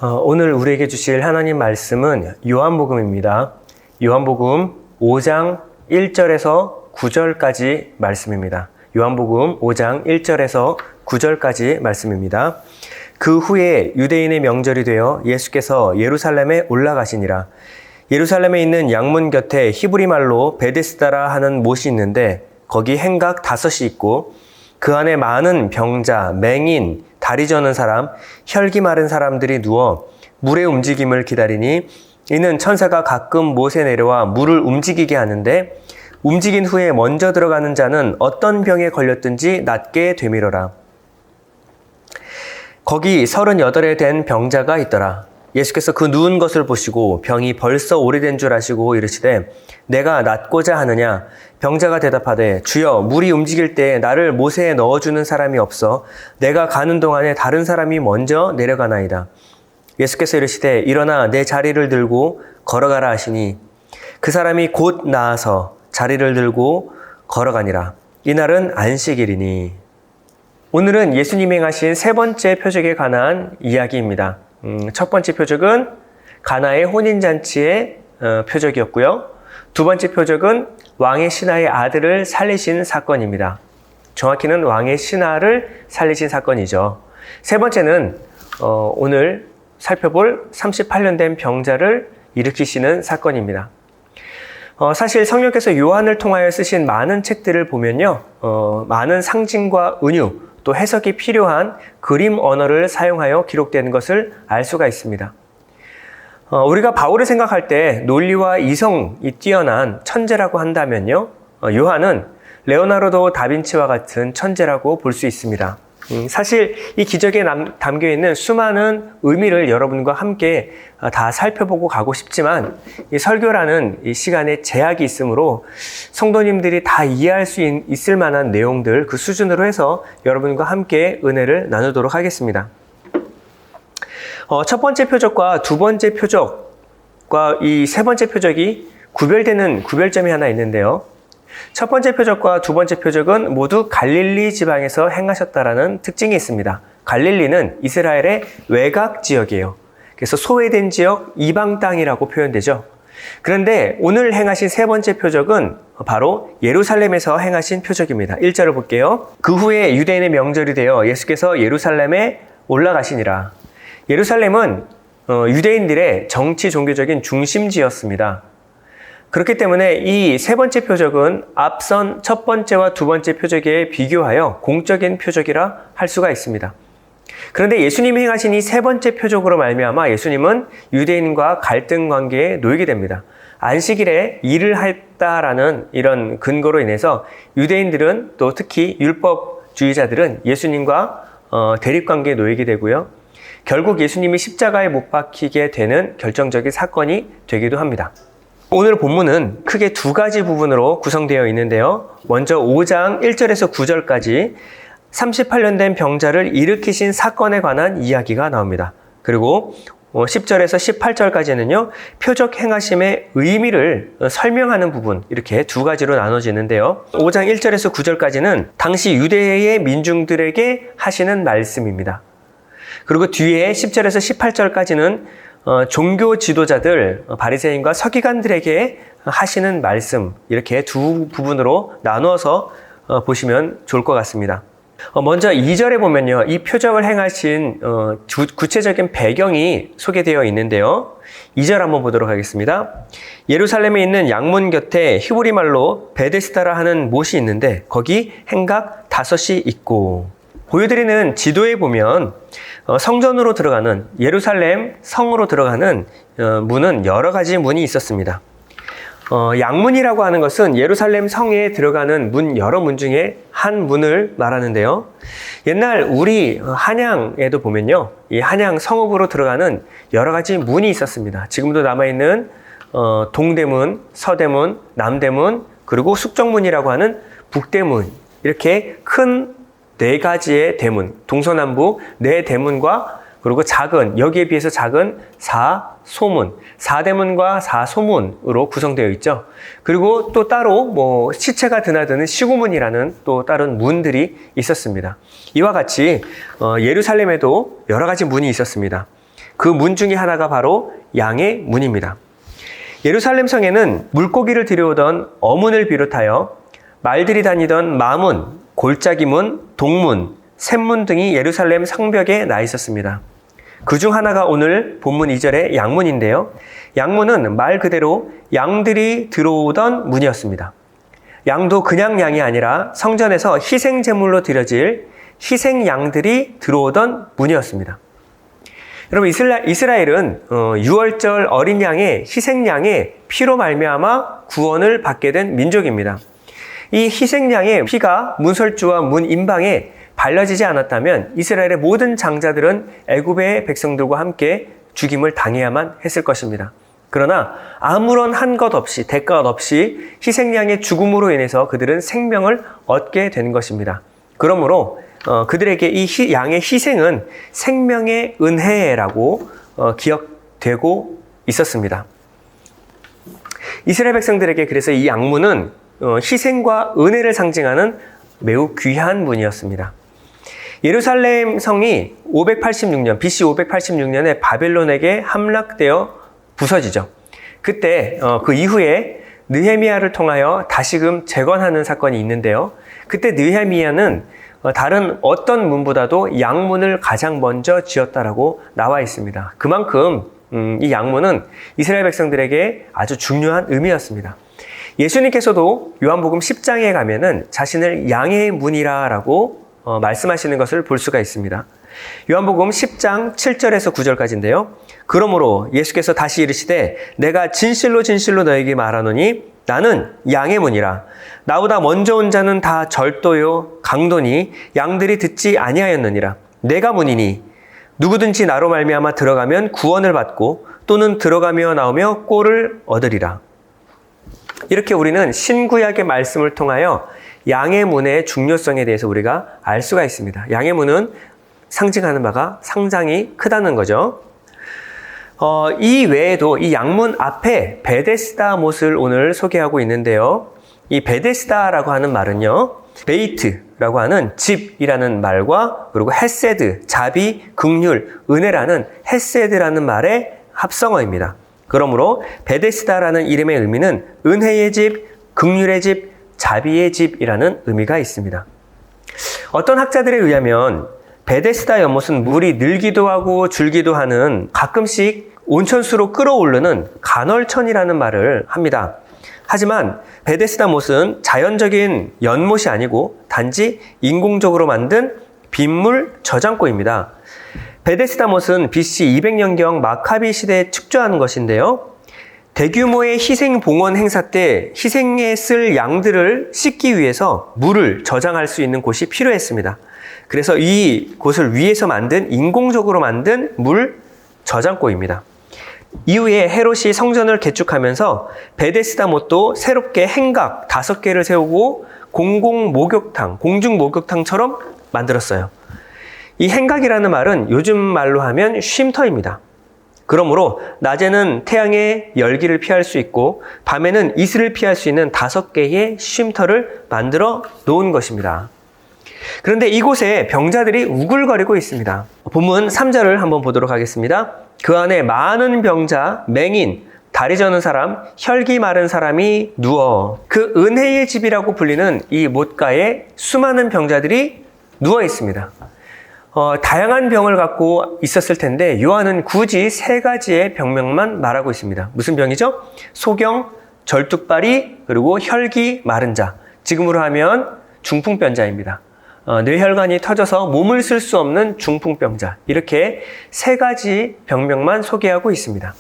오늘 우리에게 주실 하나님 말씀은 요한복음입니다. 요한복음 5장 1절에서 9절까지 말씀입니다. 요한복음 5장 1절에서 9절까지 말씀입니다. 그 후에 유대인의 명절이 되어 예수께서 예루살렘에 올라가시니라. 예루살렘에 있는 양문 곁에 히브리 말로 베데스다라 하는 못이 있는데 거기 행각 5이 있고 그 안에 많은 병자, 맹인, 다리 저는 사람, 혈기 마른 사람들이 누워 물의 움직임을 기다리니 이는 천사가 가끔 못에 내려와 물을 움직이게 하는데 움직인 후에 먼저 들어가는 자는 어떤 병에 걸렸든지 낫게 되밀어라. 거기 38에 된 병자가 있더라. 예수께서 그 누운 것을 보시고 병이 벌써 오래된 줄 아시고 이르시되 내가 낫고자 하느냐? 병자가 대답하되 주여 물이 움직일 때 나를 못에 넣어주는 사람이 없어 내가 가는 동안에 다른 사람이 먼저 내려가나이다. 예수께서 이르시되 일어나 내 자리를 들고 걸어가라 하시니 그 사람이 곧 나아서 자리를 들고 걸어가니라. 이날은 안식일이니. 오늘은 예수님이 행하신 세 번째 표적에 관한 이야기입니다. 첫 번째 표적은 가나의 혼인잔치의 표적이었고요. 두 번째 표적은 왕의 신하의 아들을 살리신 사건입니다. 정확히는 왕의 신하를 살리신 사건이죠. 세 번째는 오늘 살펴볼 38년 된 병자를 일으키시는 사건입니다. 사실 성령께서 요한을 통하여 쓰신 많은 책들을 보면요. 많은 상징과 은유, 또 해석이 필요한 그림 언어를 사용하여 기록되는 것을 알 수가 있습니다. 우리가 바울을 생각할 때 논리와 이성이 뛰어난 천재라고 한다면요. 요한은 레오나르도 다빈치와 같은 천재라고 볼 수 있습니다. 사실 이 기적에 담겨 있는 수많은 의미를 여러분과 함께 다 살펴보고 가고 싶지만 이 설교라는 이 시간에 제약이 있으므로 성도님들이 다 이해할 수 있을 만한 내용들 그 수준으로 해서 여러분과 함께 은혜를 나누도록 하겠습니다. 첫 번째 표적과 두 번째 표적과 이 세 번째 표적이 구별되는 구별점이 하나 있는데요. 첫 번째 표적과 두 번째 표적은 모두 갈릴리 지방에서 행하셨다라는 특징이 있습니다. 갈릴리는 이스라엘의 외곽 지역이에요. 그래서 소외된 지역, 이방 땅이라고 표현되죠. 그런데 오늘 행하신 세 번째 표적은 바로 예루살렘에서 행하신 표적입니다. 1절을 볼게요. 그 후에 유대인의 명절이 되어 예수께서 예루살렘에 올라가시니라. 예루살렘은 유대인들의 정치 종교적인 중심지였습니다. 그렇기 때문에 이 세 번째 표적은 앞선 첫 번째와 두 번째 표적에 비교하여 공적인 표적이라 할 수가 있습니다. 그런데 예수님이 행하신 이 세 번째 표적으로 말미암아 예수님은 유대인과 갈등 관계에 놓이게 됩니다. 안식일에 일을 했다라는 이런 근거로 인해서 유대인들은 또 특히 율법주의자들은 예수님과 대립관계에 놓이게 되고요. 결국 예수님이 십자가에 못 박히게 되는 결정적인 사건이 되기도 합니다. 오늘 본문은 크게 두 가지 부분으로 구성되어 있는데요. 먼저 5장 1절에서 9절까지 38년 된 병자를 일으키신 사건에 관한 이야기가 나옵니다. 그리고 10절에서 18절까지는요. 표적 행하심의 의미를 설명하는 부분 이렇게 두 가지로 나눠지는데요. 5장 1절에서 9절까지는 당시 유대의 민중들에게 하시는 말씀입니다. 그리고 뒤에 10절에서 18절까지는 종교 지도자들, 바리새인과 서기관들에게 하시는 말씀 이렇게 두 부분으로 나누어서 보시면 좋을 것 같습니다. 먼저 2절에 보면요. 이 표적을 행하신 구체적인 배경이 소개되어 있는데요. 2절 한번 보도록 하겠습니다. 예루살렘에 있는 양문 곁에 히브리 말로 베데스다라 하는 못이 있는데 거기 행각 5이 있고 보여드리는 지도에 보면 성전으로 들어가는 예루살렘 성으로 들어가는 문은 여러 가지 문이 있었습니다. 양문이라고 하는 것은 예루살렘 성에 들어가는 문 여러 문 중에 한 문을 말하는데요. 옛날 우리 한양에도 보면요. 이 한양 성읍으로 들어가는 여러 가지 문이 있었습니다. 지금도 남아있는 동대문, 서대문, 남대문, 그리고 숙정문이라고 하는 북대문 이렇게 큰 네 가지의 대문, 동서남북 네 대문과 그리고 작은, 여기에 비해서 작은 4소문, 4대문과 4소문으로 구성되어 있죠. 그리고 또 따로 시체가 드나드는 시구문이라는 또 다른 문들이 있었습니다. 이와 같이 예루살렘에도 여러 가지 문이 있었습니다. 그 문 중에 하나가 바로 양의 문입니다. 예루살렘 성에는 물고기를 들여오던 어문을 비롯하여 말들이 다니던 마문, 골짜기문, 동문, 샘문 등이 예루살렘 성벽에 나 있었습니다. 그 중 하나가 오늘 본문 2절의 양문인데요. 양문은 말 그대로 양들이 들어오던 문이었습니다. 양도 그냥 양이 아니라 성전에서 희생 제물로 드려질 희생 양들이 들어오던 문이었습니다. 여러분, 이스라엘은 6월절 어린 양의 희생 양의 피로 말미암아 구원을 받게 된 민족입니다. 이 희생 양의 피가 문설주와 문 임방에 발라지지 않았다면 이스라엘의 모든 장자들은 애굽의 백성들과 함께 죽임을 당해야만 했을 것입니다. 그러나 아무런 한 것 없이, 대가 없이 희생양의 죽음으로 인해서 그들은 생명을 얻게 된 것입니다. 그러므로 그들에게 이 양의 희생은 생명의 은혜라고 기억되고 있었습니다. 이스라엘 백성들에게 그래서 이 양문은 희생과 은혜를 상징하는 매우 귀한 문이었습니다. 예루살렘 성이 586년, BC 586년에 바벨론에게 함락되어 부서지죠. 그때 그 이후에 느헤미야를 통하여 다시금 재건하는 사건이 있는데요. 그때 느헤미야는 다른 어떤 문보다도 양문을 가장 먼저 지었다라고 나와 있습니다. 그만큼 이 양문은 이스라엘 백성들에게 아주 중요한 의미였습니다. 예수님께서도 요한복음 10장에 가면은 자신을 양의 문이라라고 말씀하시는 것을 볼 수가 있습니다. 요한복음 10장 7절에서 9절까지인데요. 그러므로 예수께서 다시 이르시되 내가 진실로 진실로 너에게 말하노니 나는 양의 문이라. 나보다 먼저 온 자는 다 절도요 강도니 양들이 듣지 아니하였느니라. 내가 문이니 누구든지 나로 말미암아 들어가면 구원을 받고 또는 들어가며 나오며 꼴을 얻으리라. 이렇게 우리는 신구약의 말씀을 통하여 양의 문의 중요성에 대해서 우리가 알 수가 있습니다. 양의 문은 상징하는 바가 상당히 크다는 거죠. 이 외에도 이 양문 앞에 베데스다 못을 오늘 소개하고 있는데요. 이 베데스다라고 하는 말은요, 베이트라고 하는 집이라는 말과 그리고 헤세드, 자비, 긍휼, 은혜라는 헤세드라는 말의 합성어입니다. 그러므로 베데스다라는 이름의 의미는 은혜의 집, 긍휼의 집, 자비의 집이라는 의미가 있습니다. 어떤 학자들에 의하면 베데스다 연못은 물이 늘기도 하고 줄기도 하는 가끔씩 온천수로 끌어오르는 간헐천이라는 말을 합니다. 하지만 베데스다 못은 자연적인 연못이 아니고 단지 인공적으로 만든 빗물 저장고입니다. 베데스다 못은 BC 200년경 마카비 시대에 축조한 것인데요. 대규모의 희생 봉헌 행사 때 희생에 쓸 양들을 씻기 위해서 물을 저장할 수 있는 곳이 필요했습니다. 그래서 이 곳을 위에서 만든 인공적으로 만든 물 저장고입니다. 이후에 헤롯이 성전을 개축하면서 베데스다 못도 새롭게 행각 5개를 세우고 공중 목욕탕처럼 만들었어요. 이 행각이라는 말은 요즘 말로 하면 쉼터입니다. 그러므로 낮에는 태양의 열기를 피할 수 있고 밤에는 이슬을 피할 수 있는 5개의 쉼터를 만들어 놓은 것입니다. 그런데 이곳에 병자들이 우글거리고 있습니다. 본문 3절을 한번 보도록 하겠습니다. 그 안에 많은 병자, 맹인, 다리 저는 사람, 혈기 마른 사람이 누워 그 은혜의 집이라고 불리는 이 못가에 수많은 병자들이 누워 있습니다. 다양한 병을 갖고 있었을 텐데 요한은 굳이 3가지의 병명만 말하고 있습니다. 무슨 병이죠? 소경, 절뚝발이, 그리고 혈기 마른 자. 지금으로 하면 중풍병자입니다. 뇌혈관이 터져서 몸을 쓸 수 없는 중풍병자. 이렇게 3가지 병명만 소개하고 있습니다.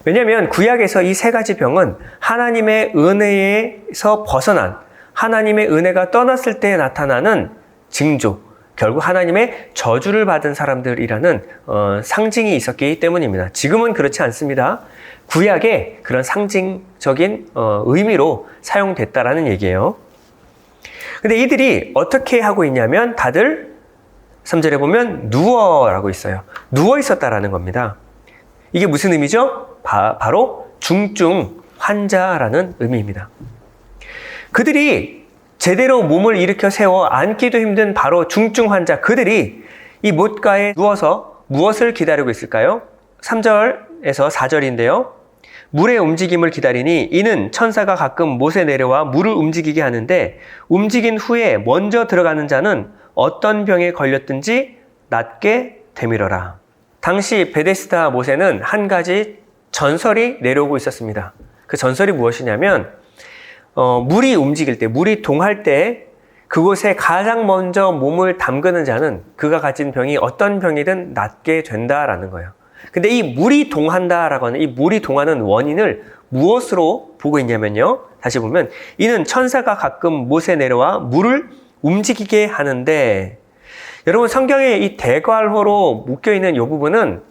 왜냐하면 구약에서 이 3가지 병은 하나님의 은혜에서 벗어난, 하나님의 은혜가 떠났을 때 나타나는 징조, 결국 하나님의 저주를 받은 사람들이라는 상징이 있었기 때문입니다. 지금은 그렇지 않습니다. 구약에 그런 상징적인 의미로 사용됐다라는 얘기예요. 근데 이들이 어떻게 하고 있냐면 다들 3절에 보면 누워라고 있어요. 누워 있었다라는 겁니다. 이게 무슨 의미죠? 바로 중증 환자라는 의미입니다. 그들이 제대로 몸을 일으켜 세워 앉기도 힘든 바로 중증 환자, 그들이 이 못가에 누워서 무엇을 기다리고 있을까요? 3절에서 4절인데요. 물의 움직임을 기다리니 이는 천사가 가끔 못에 내려와 물을 움직이게 하는데 움직인 후에 먼저 들어가는 자는 어떤 병에 걸렸든지 낫게 되밀어라. 당시 베데스다 못에는 한 가지 전설이 내려오고 있었습니다. 그 전설이 무엇이냐면 물이 움직일 때, 물이 동할 때 그곳에 가장 먼저 몸을 담그는 자는 그가 가진 병이 어떤 병이든 낫게 된다라는 거예요. 근데 이 물이 동한다라고 하는 이 물이 동하는 원인을 무엇으로 보고 있냐면요. 다시 보면 이는 천사가 가끔 못에 내려와 물을 움직이게 하는데, 여러분 성경에 이 대괄호로 묶여있는 이 부분은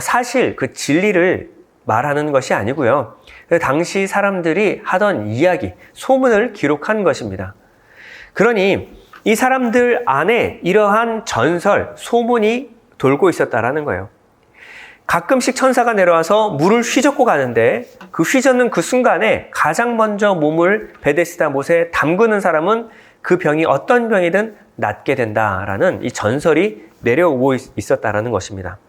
사실 그 진리를 말하는 것이 아니고요. 당시 사람들이 하던 이야기, 소문을 기록한 것입니다. 그러니 이 사람들 안에 이러한 전설, 소문이 돌고 있었다라는 거예요. 가끔씩 천사가 내려와서 물을 휘젓고 가는데 그 휘젓는 그 순간에 가장 먼저 몸을 베데스다 못에 담그는 사람은 그 병이 어떤 병이든 낫게 된다라는 이 전설이 내려오고 있었다라는 것입니다.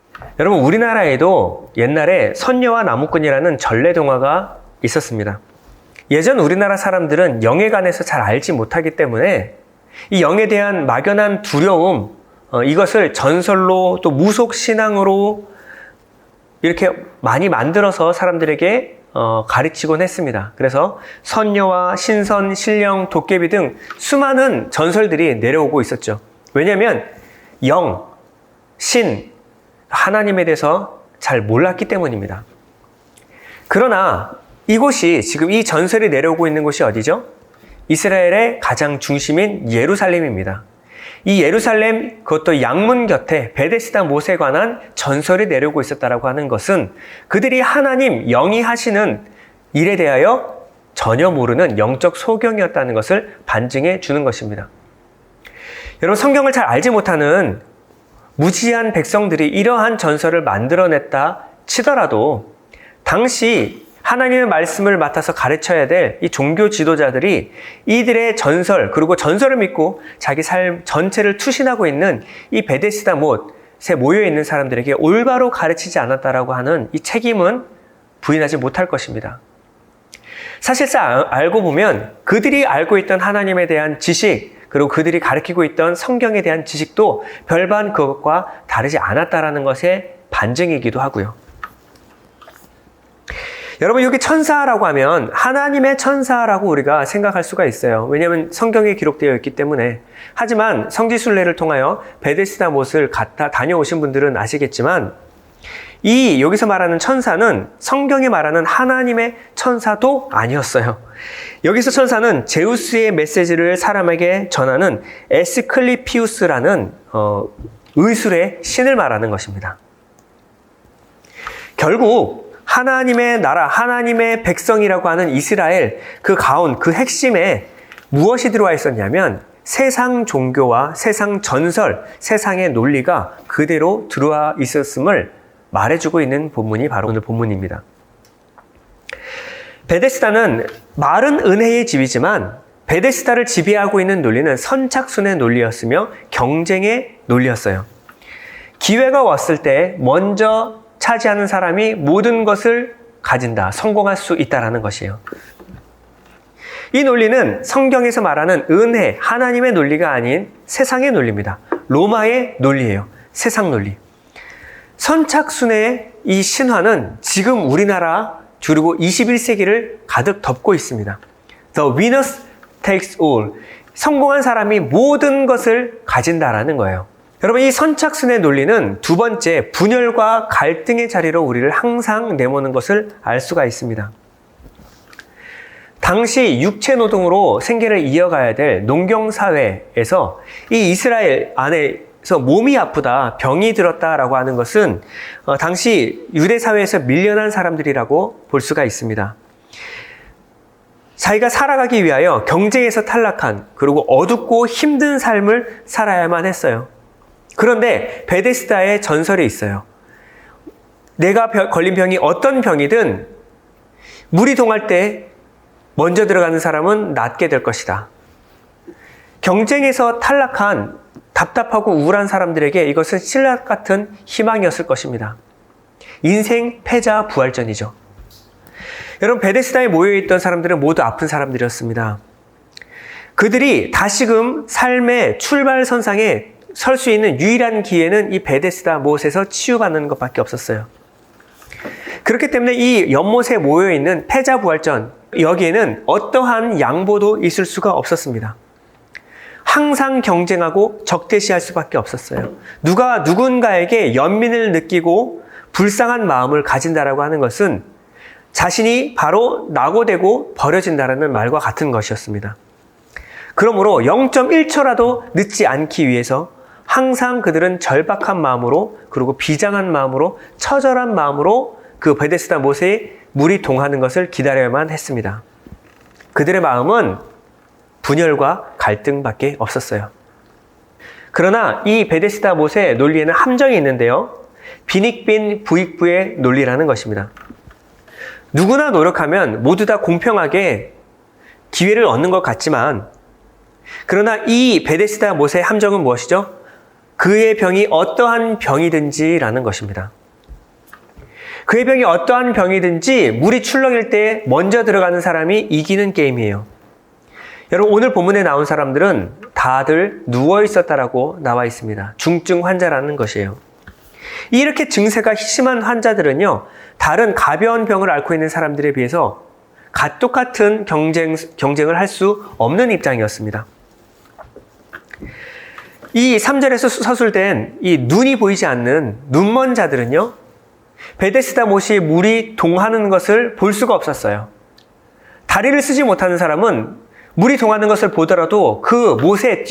여러분 우리나라에도 옛날에 선녀와 나무꾼이라는 전래동화가 있었습니다. 예전 우리나라 사람들은 영에 관해서 잘 알지 못하기 때문에 이 영에 대한 막연한 두려움, 이것을 전설로 또 무속신앙으로 이렇게 많이 만들어서 사람들에게 가르치곤 했습니다. 그래서 선녀와 신선, 신령, 도깨비 등 수많은 전설들이 내려오고 있었죠. 왜냐하면 영, 신, 하나님에 대해서 잘 몰랐기 때문입니다. 그러나 이곳이 지금 이 전설이 내려오고 있는 곳이 어디죠? 이스라엘의 가장 중심인 예루살렘입니다. 이 예루살렘, 그것도 양문 곁에 베데스다 못에 관한 전설이 내려오고 있었다라고 하는 것은 그들이 하나님 영이 하시는 일에 대하여 전혀 모르는 영적 소경이었다는 것을 반증해 주는 것입니다. 여러분 성경을 잘 알지 못하는 무지한 백성들이 이러한 전설을 만들어냈다 치더라도 당시 하나님의 말씀을 맡아서 가르쳐야 될 이 종교 지도자들이 이들의 전설, 그리고 전설을 믿고 자기 삶 전체를 투신하고 있는 이 베데스다 못에 모여있는 사람들에게 올바로 가르치지 않았다라고 하는 이 책임은 부인하지 못할 것입니다. 사실상 알고 보면 그들이 알고 있던 하나님에 대한 지식, 그리고 그들이 가르치고 있던 성경에 대한 지식도 별반 그것과 다르지 않았다라는 것의 반증이기도 하고요. 여러분 여기 천사라고 하면 하나님의 천사라고 우리가 생각할 수가 있어요. 왜냐하면 성경에 기록되어 있기 때문에. 하지만 성지순례를 통하여 베데스다 못을 갔다 다녀오신 분들은 아시겠지만 이 여기서 말하는 천사는 성경에 말하는 하나님의 천사도 아니었어요. 여기서 천사는 제우스의 메시지를 사람에게 전하는 에스클리피우스라는 의술의 신을 말하는 것입니다. 결국 하나님의 나라, 하나님의 백성이라고 하는 이스라엘, 그 가운, 그 핵심에 무엇이 들어와 있었냐면 세상 종교와 세상 전설, 세상의 논리가 그대로 들어와 있었음을 말해주고 있는 본문이 바로 오늘 본문입니다. 베데스다는 말은 은혜의 집이지만 베데스다를 지배하고 있는 논리는 선착순의 논리였으며 경쟁의 논리였어요. 기회가 왔을 때 먼저 차지하는 사람이 모든 것을 가진다, 성공할 수 있다라는 것이에요. 이 논리는 성경에서 말하는 은혜, 하나님의 논리가 아닌 세상의 논리입니다. 로마의 논리예요. 세상 논리. 선착순의 이 신화는 지금 우리나라 그리고 21세기를 가득 덮고 있습니다. The winner takes all. 성공한 사람이 모든 것을 가진다라는 거예요. 여러분 이 선착순의 논리는 두 번째 분열과 갈등의 자리로 우리를 항상 내모는 것을 알 수가 있습니다. 당시 육체 노동으로 생계를 이어가야 될 농경사회에서 이 이스라엘 안에서 몸이 아프다, 병이 들었다라고 하는 것은 당시 유대사회에서 밀려난 사람들이라고 볼 수가 있습니다. 자기가 살아가기 위하여 경쟁에서 탈락한, 그리고 어둡고 힘든 삶을 살아야만 했어요. 그런데 베데스다의 전설이 있어요. 내가 걸린 병이 어떤 병이든 물이 동할 때 먼저 들어가는 사람은 낫게 될 것이다. 경쟁에서 탈락한 답답하고 우울한 사람들에게 이것은 신라 같은 희망이었을 것입니다. 인생 패자 부활전이죠. 여러분, 베데스다에 모여있던 사람들은 모두 아픈 사람들이었습니다. 그들이 다시금 삶의 출발선상에 설 수 있는 유일한 기회는 이 베데스다 못에서 치유받는 것밖에 없었어요. 그렇기 때문에 이 연못에 모여있는 패자 부활전, 여기에는 어떠한 양보도 있을 수가 없었습니다. 항상 경쟁하고 적대시할 수밖에 없었어요. 누가 누군가에게 연민을 느끼고 불쌍한 마음을 가진다라고 하는 것은 자신이 바로 낙오되고 버려진다라는 말과 같은 것이었습니다. 그러므로 0.1초라도 늦지 않기 위해서 항상 그들은 절박한 마음으로, 그리고 비장한 마음으로, 처절한 마음으로 그 베데스다 못에 물이 동하는 것을 기다려야만 했습니다. 그들의 마음은 분열과 갈등밖에 없었어요. 그러나 이 베데스다 못의 논리에는 함정이 있는데요. 빈익빈 부익부의 논리라는 것입니다. 누구나 노력하면 모두 다 공평하게 기회를 얻는 것 같지만, 그러나 이 베데스다 못의 함정은 무엇이죠? 그의 병이 어떠한 병이든지라는 것입니다. 그의 병이 어떠한 병이든지 물이 출렁일 때 먼저 들어가는 사람이 이기는 게임이에요. 여러분, 오늘 본문에 나온 사람들은 다들 누워 있었다라고 나와 있습니다. 중증 환자라는 것이에요. 이렇게 증세가 심한 환자들은요, 다른 가벼운 병을 앓고 있는 사람들에 비해서 똑같은 경쟁을 할 수 없는 입장이었습니다. 이 3절에서 서술된 이 눈이 보이지 않는 눈먼 자들은요, 베데스다 못이 물이 동하는 것을 볼 수가 없었어요. 다리를 쓰지 못하는 사람은 물이 동하는 것을 보더라도 그 못에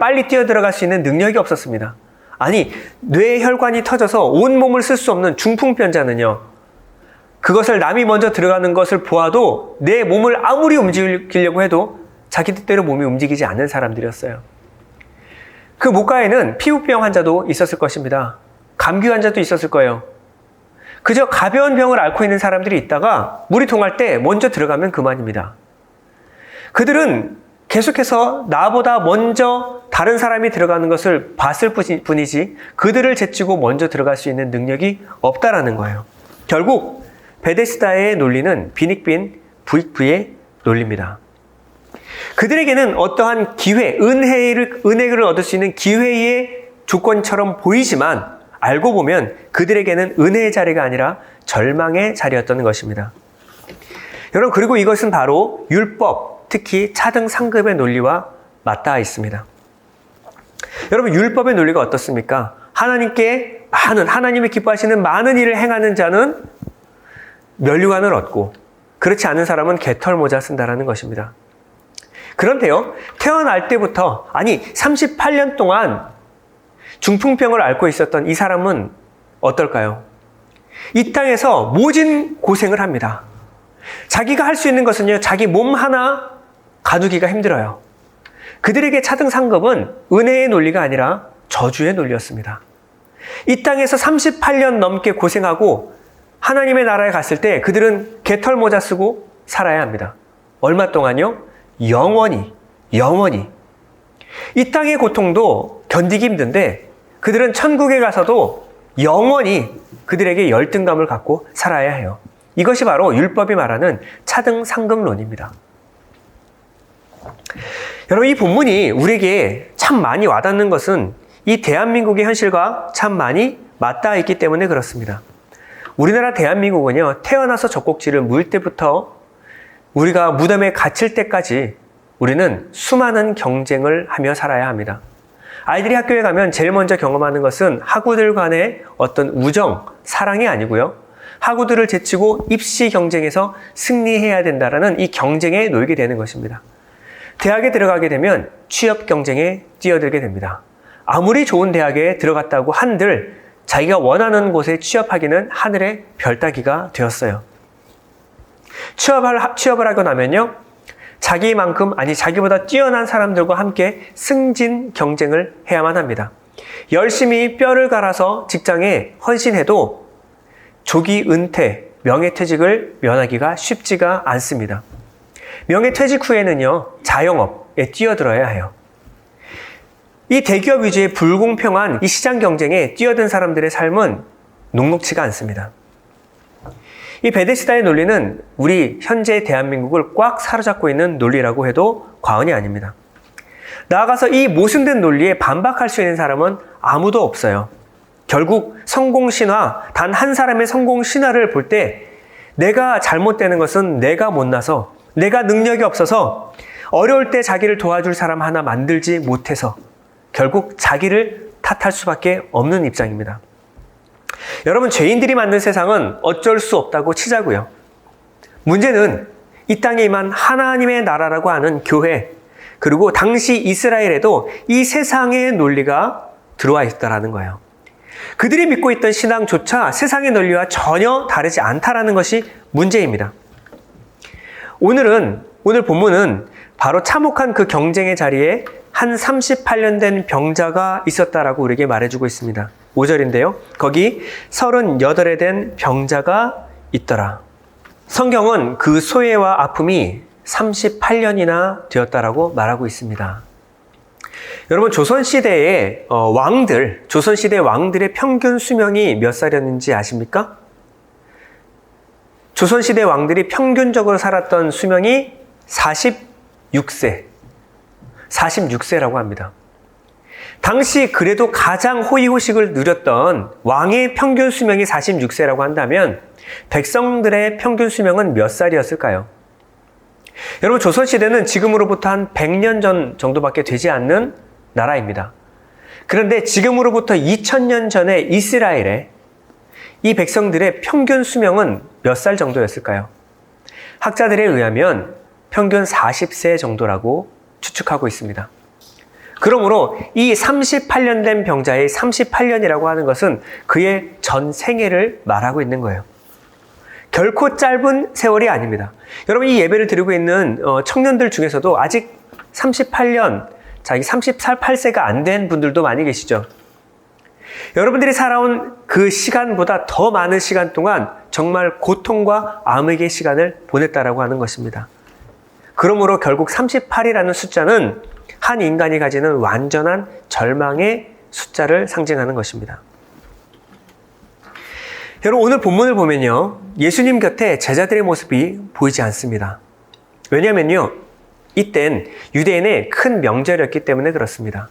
빨리 뛰어들어갈 수 있는 능력이 없었습니다. 아니, 뇌혈관이 터져서 온 몸을 쓸 수 없는 중풍병자는요, 그것을 남이 먼저 들어가는 것을 보아도 내 몸을 아무리 움직이려고 해도 자기 뜻대로 몸이 움직이지 않는 사람들이었어요. 그 못가에는 피부병 환자도 있었을 것입니다. 감기 환자도 있었을 거예요. 그저 가벼운 병을 앓고 있는 사람들이 있다가 물이 동할 때 먼저 들어가면 그만입니다. 그들은 계속해서 나보다 먼저 다른 사람이 들어가는 것을 봤을 뿐이지 그들을 제치고 먼저 들어갈 수 있는 능력이 없다라는 거예요. 결국 베데스다의 논리는 빈익빈 부익부의 논리입니다. 그들에게는 어떠한 기회, 은혜를 얻을 수 있는 기회의 조건처럼 보이지만 알고 보면 그들에게는 은혜의 자리가 아니라 절망의 자리였던 것입니다. 여러분, 그리고 이것은 바로 율법, 특히 차등 상급의 논리와 맞닿아 있습니다. 여러분, 율법의 논리가 어떻습니까? 하나님이 기뻐하시는 많은 일을 행하는 자는 면류관을 얻고, 그렇지 않은 사람은 개털모자 쓴다라는 것입니다. 그런데요, 태어날 때부터, 38년 동안 중풍병을 앓고 있었던 이 사람은 어떨까요? 이 땅에서 모진 고생을 합니다. 자기가 할 수 있는 것은요, 자기 몸 하나 가두기가 힘들어요. 그들에게 차등 상급은 은혜의 논리가 아니라 저주의 논리였습니다. 이 땅에서 38년 넘게 고생하고 하나님의 나라에 갔을 때 그들은 개털모자 쓰고 살아야 합니다. 얼마 동안요? 영원히. 이 땅의 고통도 견디기 힘든데 그들은 천국에 가서도 영원히 그들에게 열등감을 갖고 살아야 해요. 이것이 바로 율법이 말하는 차등 상급론입니다. 여러분, 이 본문이 우리에게 참 많이 와닿는 것은 이 대한민국의 현실과 참 많이 맞닿아 있기 때문에 그렇습니다. 우리나라 대한민국은요, 태어나서 젖꼭지를 물 때부터 우리가 무덤에 갇힐 때까지 우리는 수많은 경쟁을 하며 살아야 합니다. 아이들이 학교에 가면 제일 먼저 경험하는 것은 학우들 간의 어떤 우정, 사랑이 아니고요. 학우들을 제치고 입시 경쟁에서 승리해야 된다라는 이 경쟁에 놓이게 되는 것입니다. 대학에 들어가게 되면 취업 경쟁에 뛰어들게 됩니다. 아무리 좋은 대학에 들어갔다고 한들 자기가 원하는 곳에 취업하기는 하늘의 별 따기가 되었어요. 취업을 하고 나면요, 자기보다 뛰어난 사람들과 함께 승진 경쟁을 해야만 합니다. 열심히 뼈를 갈아서 직장에 헌신해도 조기 은퇴, 명예퇴직을 면하기가 쉽지가 않습니다. 명예퇴직 후에는요, 자영업에 뛰어들어야 해요. 이 대기업 위주의 불공평한 이 시장 경쟁에 뛰어든 사람들의 삶은 녹록지가 않습니다. 이 베데스다의 논리는 우리 현재 대한민국을 꽉 사로잡고 있는 논리라고 해도 과언이 아닙니다. 나아가서 이 모순된 논리에 반박할 수 있는 사람은 아무도 없어요. 결국 성공 신화, 단 한 사람의 성공 신화를 볼 때 내가 잘못되는 것은 내가 못나서, 내가 능력이 없어서, 어려울 때 자기를 도와줄 사람 하나 만들지 못해서 결국 자기를 탓할 수밖에 없는 입장입니다. 여러분, 죄인들이 만든 세상은 어쩔 수 없다고 치자고요. 문제는 이 땅에 임한 하나님의 나라라고 하는 교회, 그리고 당시 이스라엘에도 이 세상의 논리가 들어와 있다는 거예요. 그들이 믿고 있던 신앙조차 세상의 논리와 전혀 다르지 않다라는 것이 문제입니다. 오늘 본문은 바로 참혹한 그 경쟁의 자리에 한 38년 된 병자가 있었다라고 우리에게 말해주고 있습니다. 5절인데요. 거기 38에 된 병자가 있더라. 성경은 그 소외와 아픔이 38년이나 되었다라고 말하고 있습니다. 여러분, 조선시대의 조선시대 왕들의 평균 수명이 몇 살이었는지 아십니까? 조선시대 왕들이 평균적으로 살았던 수명이 46세라고 합니다. 당시 그래도 가장 호의호식을 누렸던 왕의 평균 수명이 46세라고 한다면 백성들의 평균 수명은 몇 살이었을까요? 여러분, 조선시대는 지금으로부터 한 100년 전 정도밖에 되지 않는 나라입니다. 그런데 지금으로부터 2000년 전에 이스라엘에 이 백성들의 평균 수명은 몇 살 정도였을까요? 학자들에 의하면 평균 40세 정도라고 추측하고 있습니다. 그러므로 이 38년 된 병자의 38년이라고 하는 것은 그의 전 생애를 말하고 있는 거예요. 결코 짧은 세월이 아닙니다. 여러분, 이 예배를 드리고 있는 청년들 중에서도 아직 38년, 자기 38세가 안 된 분들도 많이 계시죠. 여러분들이 살아온 그 시간보다 더 많은 시간 동안 정말 고통과 암흑의 시간을 보냈다라고 하는 것입니다. 그러므로 결국 38이라는 숫자는 한 인간이 가지는 완전한 절망의 숫자를 상징하는 것입니다. 여러분, 오늘 본문을 보면요, 예수님 곁에 제자들의 모습이 보이지 않습니다. 왜냐하면요, 이땐 유대인의 큰 명절이었기 때문에 그렇습니다.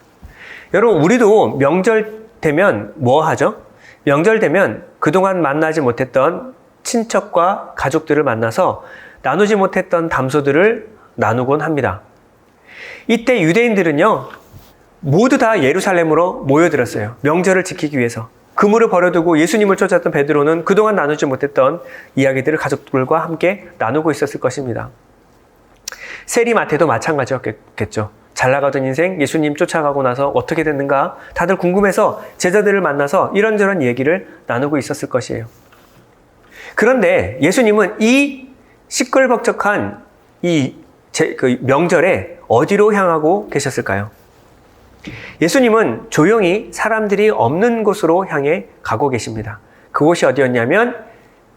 여러분, 우리도 명절 되면 뭐 하죠? 명절 되면 그동안 만나지 못했던 친척과 가족들을 만나서 나누지 못했던 담소들을 나누곤 합니다. 이때 유대인들은요, 모두 다 예루살렘으로 모여들었어요. 명절을 지키기 위해서. 그물을 버려두고 예수님을 쫓았던 베드로는 그동안 나누지 못했던 이야기들을 가족들과 함께 나누고 있었을 것입니다. 세리마태도 마찬가지였겠죠. 잘 나가던 인생, 예수님 쫓아가고 나서 어떻게 됐는가 다들 궁금해서 제자들을 만나서 이런저런 얘기를 나누고 있었을 것이에요. 그런데 예수님은 이 시끌벅적한 그 명절에 어디로 향하고 계셨을까요? 예수님은 조용히 사람들이 없는 곳으로 향해 가고 계십니다. 그곳이 어디였냐면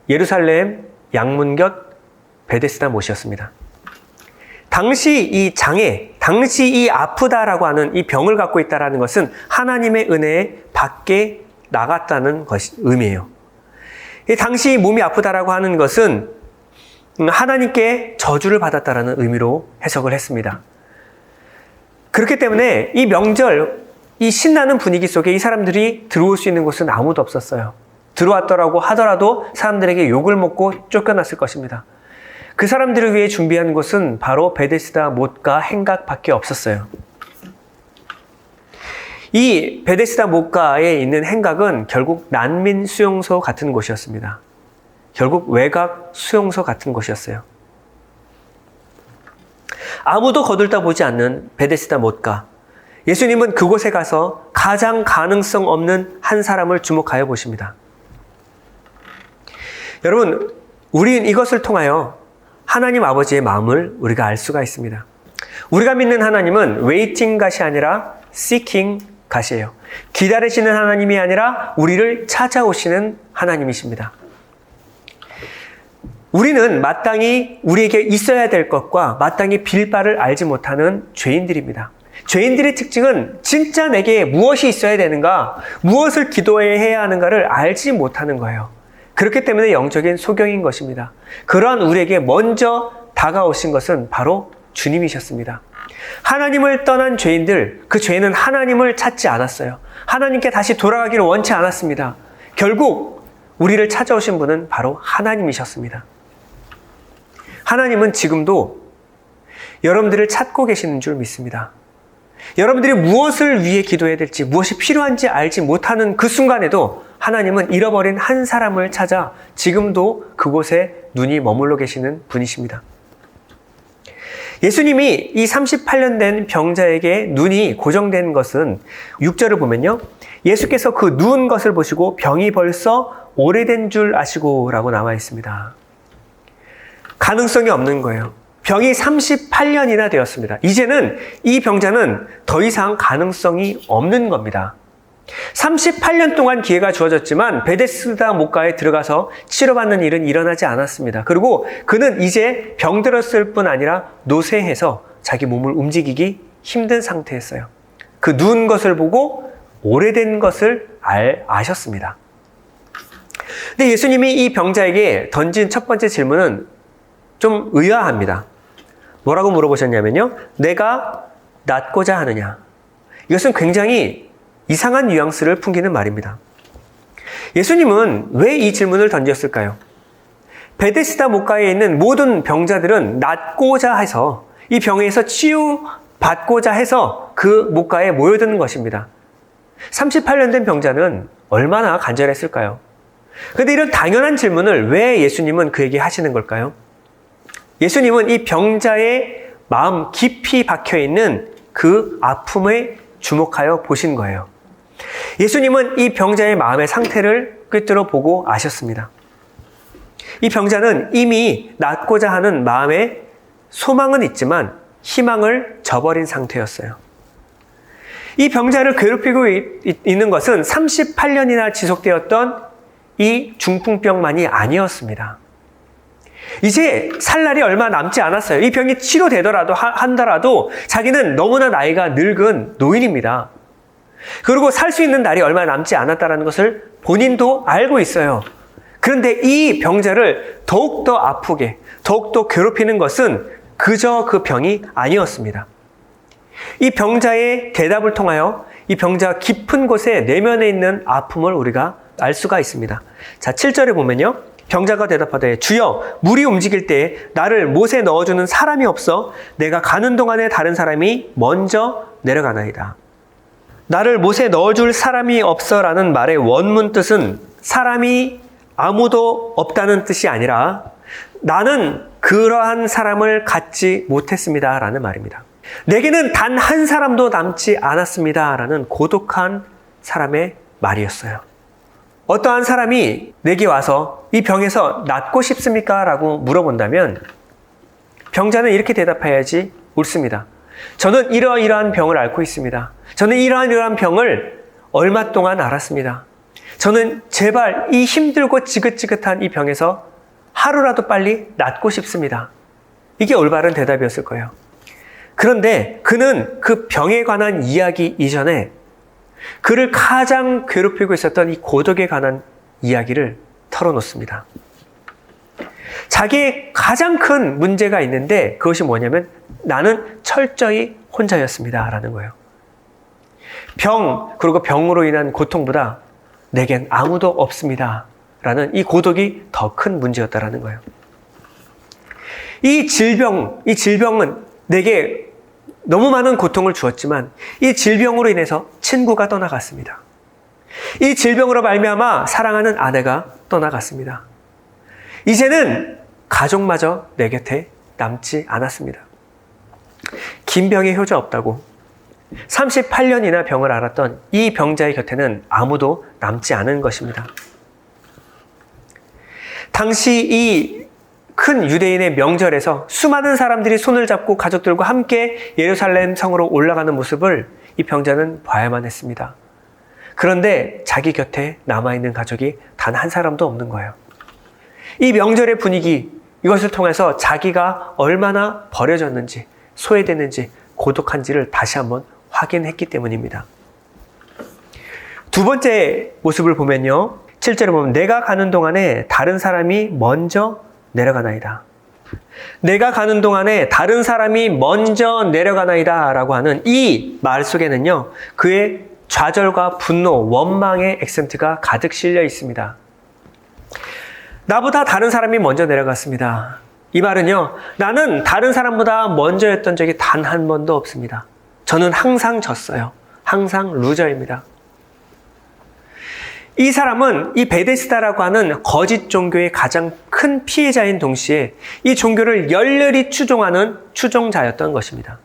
예루살렘 양문 곁 베데스다 못이었습니다. 당시 이 아프다라고 하는 이 병을 갖고 있다라는 것은 하나님의 은혜에 밖에 나갔다는 의미예요. 당시 몸이 아프다라고 하는 것은 하나님께 저주를 받았다라는 의미로 해석을 했습니다. 그렇기 때문에 이 명절, 이 신나는 분위기 속에 이 사람들이 들어올 수 있는 곳은 아무도 없었어요. 들어왔더라고 하더라도 사람들에게 욕을 먹고 쫓겨났을 것입니다. 그 사람들을 위해 준비한 곳은 바로 베데스다 못가 행각밖에 없었어요. 이 베데스다 못가에 있는 행각은 결국 난민 수용소 같은 곳이었습니다. 결국 외곽 수용소 같은 곳이었어요. 아무도 거들떠보지 않는 베데스다 못가. 예수님은 그곳에 가서 가장 가능성 없는 한 사람을 주목하여 보십니다. 여러분, 우린 이것을 통하여 하나님 아버지의 마음을 우리가 알 수가 있습니다. 우리가 믿는 하나님은 웨이팅 갓이 아니라 시킹 갓이에요. 기다리시는 하나님이 아니라 우리를 찾아오시는 하나님이십니다. 우리는 마땅히 우리에게 있어야 될 것과 마땅히 빌 바를 알지 못하는 죄인들입니다. 죄인들의 특징은 진짜 내게 무엇이 있어야 되는가, 무엇을 기도해야 하는가를 알지 못하는 거예요. 그렇기 때문에 영적인 소경인 것입니다. 그러한 우리에게 먼저 다가오신 것은 바로 주님이셨습니다. 하나님을 떠난 죄인들, 그 죄는 하나님을 찾지 않았어요. 하나님께 다시 돌아가기를 원치 않았습니다. 결국 우리를 찾아오신 분은 바로 하나님이셨습니다. 하나님은 지금도 여러분들을 찾고 계시는 줄 믿습니다. 여러분들이 무엇을 위해 기도해야 될지, 무엇이 필요한지 알지 못하는 그 순간에도 하나님은 잃어버린 한 사람을 찾아 지금도 그곳에 눈이 머물러 계시는 분이십니다. 예수님이 이 38년 된 병자에게 눈이 고정된 것은 6절을 보면요, 예수께서 그 누운 것을 보시고 병이 벌써 오래된 줄 아시고 라고 나와 있습니다. 가능성이 없는 거예요. 병이 38년이나 되었습니다. 이제는 이 병자는 더 이상 가능성이 없는 겁니다. 38년 동안 기회가 주어졌지만 베데스다 목가에 들어가서 치료받는 일은 일어나지 않았습니다. 그리고 그는 이제 병들었을 뿐 아니라 노쇠해서 자기 몸을 움직이기 힘든 상태였어요. 그 누운 것을 보고 오래된 것을 아셨습니다. 근데 예수님이 이 병자에게 던진 첫 번째 질문은 좀 의아합니다. 뭐라고 물어보셨냐면요, 내가 낫고자 하느냐. 이것은 굉장히 이상한 뉘앙스를 풍기는 말입니다. 예수님은 왜 이 질문을 던졌을까요? 베데스다 목가에 있는 모든 병자들은 낫고자 해서, 이 병에서 치유받고자 해서 그 목가에 모여드는 것입니다. 38년 된 병자는 얼마나 간절했을까요? 그런데 이런 당연한 질문을 왜 예수님은 그에게 하시는 걸까요? 예수님은 이 병자의 마음 깊이 박혀있는 그 아픔에 주목하여 보신 거예요. 예수님은 이 병자의 마음의 상태를 꿰뚫어 보고 아셨습니다. 이 병자는 이미 낫고자 하는 마음에 소망은 있지만 희망을 저버린 상태였어요. 이 병자를 괴롭히고 있는 것은 38년이나 지속되었던 이 중풍병만이 아니었습니다. 이제 살 날이 얼마 남지 않았어요. 이 병이 치료되더라도 한다라도 자기는 너무나 나이가 늙은 노인입니다. 그리고 살 수 있는 날이 얼마 남지 않았다는 것을 본인도 알고 있어요. 그런데 이 병자를 더욱더 아프게, 더욱더 괴롭히는 것은 그저 그 병이 아니었습니다. 이 병자의 대답을 통하여 이 병자 깊은 곳에 내면에 있는 아픔을 우리가 알 수가 있습니다. 자, 7절에 보면요, 병자가 대답하되 주여, 물이 움직일 때 나를 못에 넣어주는 사람이 없어 내가 가는 동안에 다른 사람이 먼저 내려가나이다. 나를 못에 넣어줄 사람이 없어라는 말의 원문 뜻은 사람이 아무도 없다는 뜻이 아니라 나는 그러한 사람을 갖지 못했습니다 라는 말입니다. 내게는 단 한 사람도 남지 않았습니다 라는 고독한 사람의 말이었어요. 어떠한 사람이 내게 와서 이 병에서 낫고 싶습니까? 라고 물어본다면 병자는 이렇게 대답해야지 옳습니다. 저는 이러이러한 병을 앓고 있습니다. 저는 이러한 병을 얼마 동안 앓았습니다. 저는 제발 이 힘들고 지긋지긋한 이 병에서 하루라도 빨리 낫고 싶습니다. 이게 올바른 대답이었을 거예요. 그런데 그는 그 병에 관한 이야기 이전에 그를 가장 괴롭히고 있었던 이 고독에 관한 이야기를 털어놓습니다. 자기의 가장 큰 문제가 있는데 그것이 뭐냐면 나는 철저히 혼자였습니다 라는 거예요. 병, 그리고 병으로 인한 고통보다 내겐 아무도 없습니다 라는 이 고독이 더 큰 문제였다라는 거예요. 이 질병은 내게 너무 많은 고통을 주었지만 이 질병으로 인해서 친구가 떠나갔습니다. 이 질병으로 말미암아 사랑하는 아내가 떠나갔습니다. 이제는 가족마저 내 곁에 남지 않았습니다. 긴 병에 효자 없다고 38년이나 병을 앓았던 이 병자의 곁에는 아무도 남지 않은 것입니다. 당시 이 큰 유대인의 명절에서 수많은 사람들이 손을 잡고 가족들과 함께 예루살렘 성으로 올라가는 모습을 이 병자는 봐야만 했습니다. 그런데 자기 곁에 남아있는 가족이 단 한 사람도 없는 거예요. 이 명절의 분위기, 이것을 통해서 자기가 얼마나 버려졌는지, 소외됐는지, 고독한지를 다시 한번 확인했기 때문입니다. 두 번째 모습을 보면요. 7절에 보면 내가 가는 동안에 다른 사람이 먼저 내려가나이다. 내가 가는 동안에 다른 사람이 먼저 내려가나이다 라고 하는 이 말 속에는요. 그의 좌절과 분노, 원망의 액센트가 가득 실려 있습니다. 나보다 다른 사람이 먼저 내려갔습니다. 이 말은요. 나는 다른 사람보다 먼저였던 적이 단 한 번도 없습니다. 저는 항상 졌어요. 항상 루저입니다. 이 사람은 이 베데스다라고 하는 거짓 종교의 가장 큰 피해자인 동시에 이 종교를 열렬히 추종하는 추종자였던 것입니다.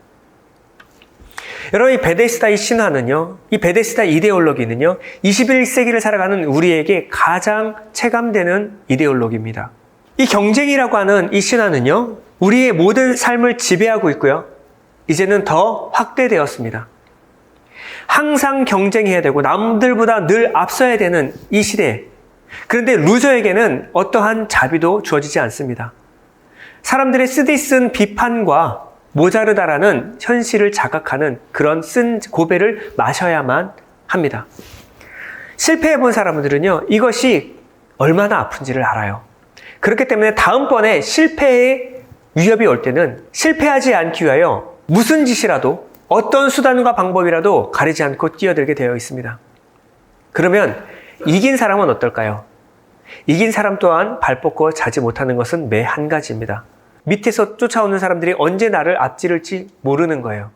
여러분, 이 베데스다의 신화는요, 이 베데스다 이데올로기는요, 21세기를 살아가는 우리에게 가장 체감되는 이데올로기입니다. 이 경쟁이라고 하는 이 신화는요, 우리의 모든 삶을 지배하고 있고요, 이제는 더 확대되었습니다. 항상 경쟁해야 되고 남들보다 늘 앞서야 되는 이 시대. 그런데 루저에게는 어떠한 자비도 주어지지 않습니다. 사람들의 쓰디쓴 비판과 모자르다라는 현실을 자각하는 그런 쓴 고배를 마셔야만 합니다. 실패해본 사람들은요, 이것이 얼마나 아픈지를 알아요. 그렇기 때문에 다음번에 실패의 위협이 올 때는 실패하지 않기 위하여 무슨 짓이라도 어떤 수단과 방법이라도 가리지 않고 뛰어들게 되어 있습니다. 그러면 이긴 사람은 어떨까요? 이긴 사람 또한 발 뻗고 자지 못하는 것은 매 한 가지입니다. 밑에서 쫓아오는 사람들이 언제 나를 앞지를지 모르는 거예요.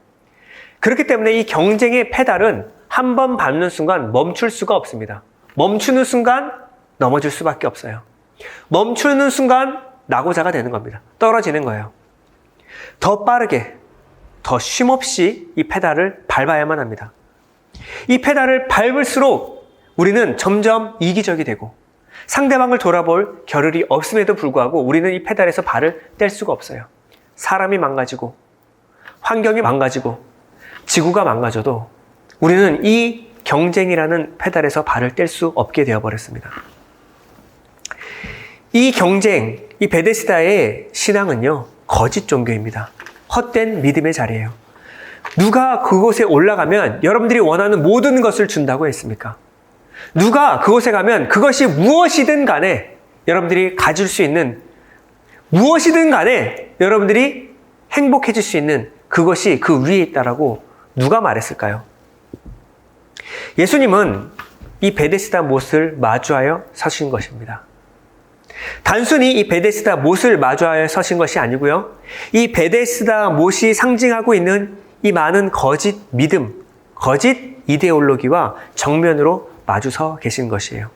그렇기 때문에 이 경쟁의 페달은 한 번 밟는 순간 멈출 수가 없습니다. 멈추는 순간 넘어질 수밖에 없어요. 멈추는 순간 낙오자가 되는 겁니다. 떨어지는 거예요. 더 빠르게, 더 쉼없이 이 페달을 밟아야만 합니다. 이 페달을 밟을수록 우리는 점점 이기적이 되고 상대방을 돌아볼 겨를이 없음에도 불구하고 우리는 이 페달에서 발을 뗄 수가 없어요. 사람이 망가지고 환경이 망가지고 지구가 망가져도 우리는 이 경쟁이라는 페달에서 발을 뗄 수 없게 되어버렸습니다. 이 경쟁, 이 베데스다의 신앙은요, 거짓 종교입니다. 헛된 믿음의 자리예요. 누가 그곳에 올라가면 여러분들이 원하는 모든 것을 준다고 했습니까? 누가 그곳에 가면 그것이 무엇이든 간에 여러분들이 가질 수 있는, 무엇이든 간에 여러분들이 행복해질 수 있는 그것이 그 위에 있다라고 누가 말했을까요? 예수님은 이 베데스다 못을 마주하여 서신 것입니다. 단순히 이 베데스다 못을 마주하여 서신 것이 아니고요. 이 베데스다 못이 상징하고 있는 이 많은 거짓 믿음, 거짓 이데올로기와 정면으로 마주서 계신 것이에요.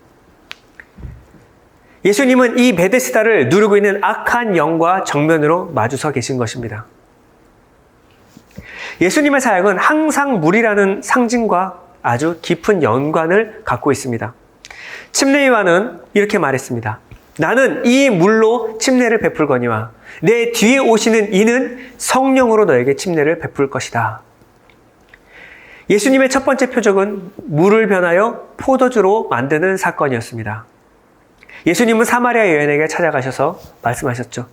예수님은 이 베데스다를 누르고 있는 악한 영과 정면으로 마주서 계신 것입니다. 예수님의 사역은 항상 물이라는 상징과 아주 깊은 연관을 갖고 있습니다. 침례 요한은 이렇게 말했습니다. 나는 이 물로 침례를 베풀거니와 내 뒤에 오시는 이는 성령으로 너에게 침례를 베풀 것이다. 예수님의 첫 번째 표적은 물을 변하여 포도주로 만드는 사건이었습니다. 예수님은 사마리아 여인에게 찾아가셔서 말씀하셨죠.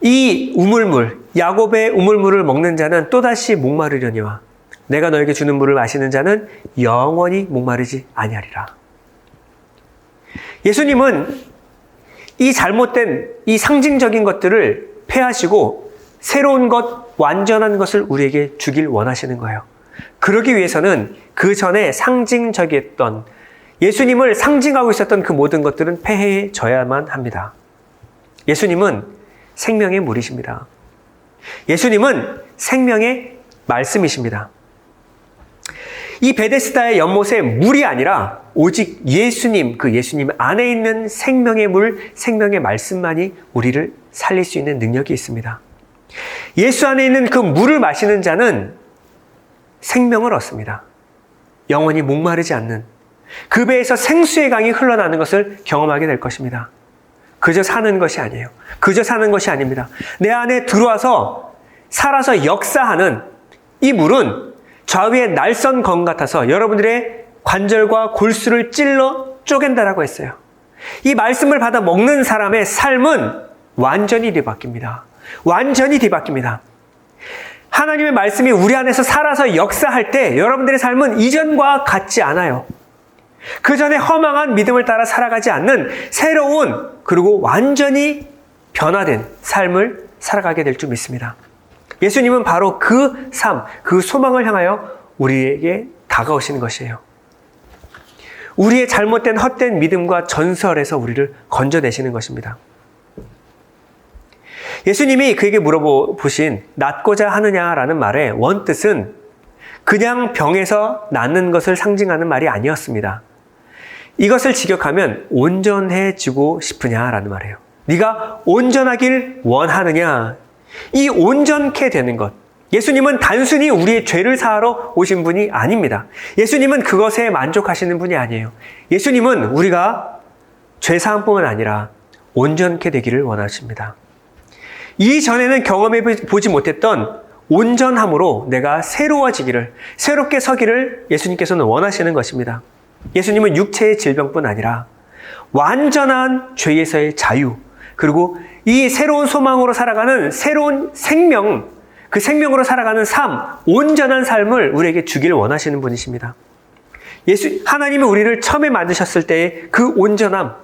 이 우물물, 야곱의 우물물을 먹는 자는 또다시 목마르려니와 내가 너에게 주는 물을 마시는 자는 영원히 목마르지 아니하리라. 예수님은 이 잘못된 이 상징적인 것들을 폐하시고 새로운 것, 완전한 것을 우리에게 주길 원하시는 거예요. 그러기 위해서는 그 전에 상징적이었던, 예수님을 상징하고 있었던 그 모든 것들은 폐해져야만 합니다. 예수님은 생명의 물이십니다. 예수님은 생명의 말씀이십니다. 이 베데스다의 연못에 물이 아니라 오직 예수님, 그 예수님 안에 있는 생명의 물, 생명의 말씀만이 우리를 살릴 수 있는 능력이 있습니다. 예수 안에 있는 그 물을 마시는 자는 생명을 얻습니다. 영원히 목마르지 않는, 그 배에서 생수의 강이 흘러나는 것을 경험하게 될 것입니다. 그저 사는 것이 아니에요. 그저 사는 것이 아닙니다. 내 안에 들어와서 살아서 역사하는 이 물은 좌우의 날선 검 같아서 여러분들의 관절과 골수를 찔러 쪼갠다라고 했어요. 이 말씀을 받아 먹는 사람의 삶은 완전히 뒤바뀝니다. 완전히 뒤바뀝니다. 하나님의 말씀이 우리 안에서 살아서 역사할 때 여러분들의 삶은 이전과 같지 않아요. 그 전에 허망한 믿음을 따라 살아가지 않는 새로운 그리고 완전히 변화된 삶을 살아가게 될 줄 믿습니다. 예수님은 바로 그 삶, 그 소망을 향하여 우리에게 다가오시는 것이에요. 우리의 잘못된 헛된 믿음과 전설에서 우리를 건져내시는 것입니다. 예수님이 그에게 물어보신 낫고자 하느냐라는 말의 원뜻은 그냥 병에서 낫는 것을 상징하는 말이 아니었습니다. 이것을 직역하면 온전해지고 싶으냐라는 말이에요. 네가 온전하길 원하느냐? 이 온전케 되는 것. 예수님은 단순히 우리의 죄를 사하러 오신 분이 아닙니다. 예수님은 그것에 만족하시는 분이 아니에요. 예수님은 우리가 죄 사함뿐만 아니라 온전케 되기를 원하십니다. 이전에는 경험해 보지 못했던 온전함으로 내가 새로워지기를, 새롭게 서기를 예수님께서는 원하시는 것입니다. 예수님은 육체의 질병뿐 아니라 완전한 죄에서의 자유, 그리고 이 새로운 소망으로 살아가는 새로운 생명, 그 생명으로 살아가는 삶, 온전한 삶을 우리에게 주기를 원하시는 분이십니다. 하나님이 우리를 처음에 만드셨을 때의 그 온전함,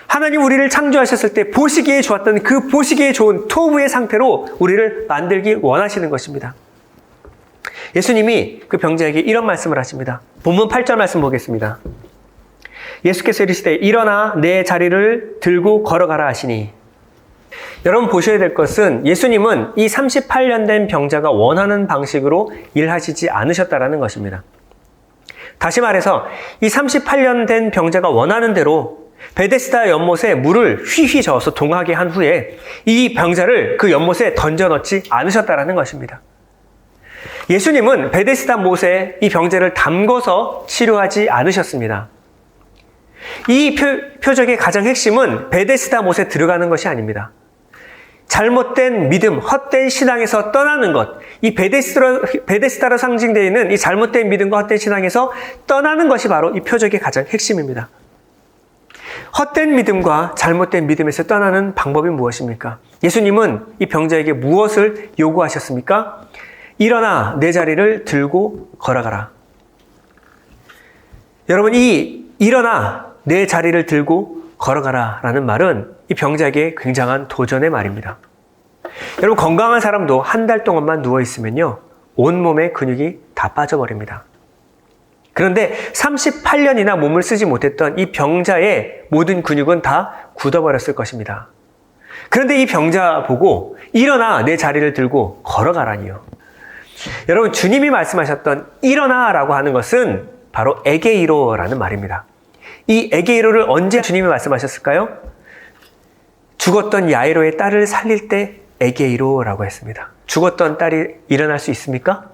하나님 우리를 창조하셨을 때 보시기에 좋았던 그 보시기에 좋은 토부의 상태로 우리를 만들기 원하시는 것입니다. 예수님이 그 병자에게 이런 말씀을 하십니다. 본문 8절 말씀 보겠습니다. 예수께서 이르시되 일어나 내 자리를 들고 걸어가라 하시니. 여러분 보셔야 될 것은 예수님은 이 38년 된 병자가 원하는 방식으로 일하시지 않으셨다라는 것입니다. 다시 말해서 이 38년 된 병자가 원하는 대로 베데스다 연못에 물을 휘휘 저어서 동하게 한 후에 이 병자를 그 연못에 던져 넣지 않으셨다라는 것입니다. 예수님은 베데스다 못에 이 병자를 담궈서 치료하지 않으셨습니다. 이 표적의 가장 핵심은 베데스다 못에 들어가는 것이 아닙니다. 잘못된 믿음, 헛된 신앙에서 떠나는 것, 이 베데스다로 상징되어 있는 이 잘못된 믿음과 헛된 신앙에서 떠나는 것이 바로 이 표적의 가장 핵심입니다. 헛된 믿음과 잘못된 믿음에서 떠나는 방법이 무엇입니까? 예수님은 이 병자에게 무엇을 요구하셨습니까? 일어나 내 자리를 들고 걸어가라. 여러분, 이 일어나 내 자리를 들고 걸어가라 라는 말은 이 병자에게 굉장한 도전의 말입니다. 여러분, 건강한 사람도 한 달 동안만 누워있으면요, 온몸의 근육이 다 빠져버립니다. 그런데 38년이나 몸을 쓰지 못했던 이 병자의 모든 근육은 다 굳어버렸을 것입니다. 그런데 이 병자 보고 일어나 내 자리를 들고 걸어가라니요. 여러분, 주님이 말씀하셨던 일어나라고 하는 것은 바로 에게이로라는 말입니다. 이 에게이로를 언제 주님이 말씀하셨을까요? 죽었던 야이로의 딸을 살릴 때 에게이로라고 했습니다. 죽었던 딸이 일어날 수 있습니까?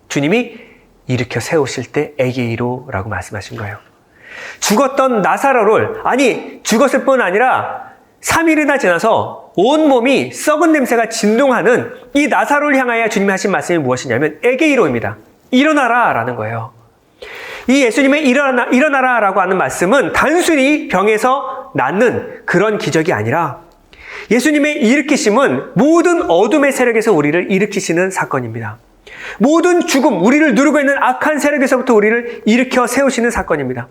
주님이 일으켜 세우실 때 에게이로라고 말씀하신 거예요. 죽었던 나사로를, 아니 죽었을 뿐 아니라 3일이나 지나서 온몸이 썩은 냄새가 진동하는 이 나사로를 향하여 주님이 하신 말씀이 무엇이냐면 에게이로입니다. 일어나라 라는 거예요. 이 예수님의 일어나라 라고 하는 말씀은 단순히 병에서 낫는 그런 기적이 아니라 예수님의 일으키심은 모든 어둠의 세력에서 우리를 일으키시는 사건입니다. 모든 죽음, 우리를 누르고 있는 악한 세력에서부터 우리를 일으켜 세우시는 사건입니다.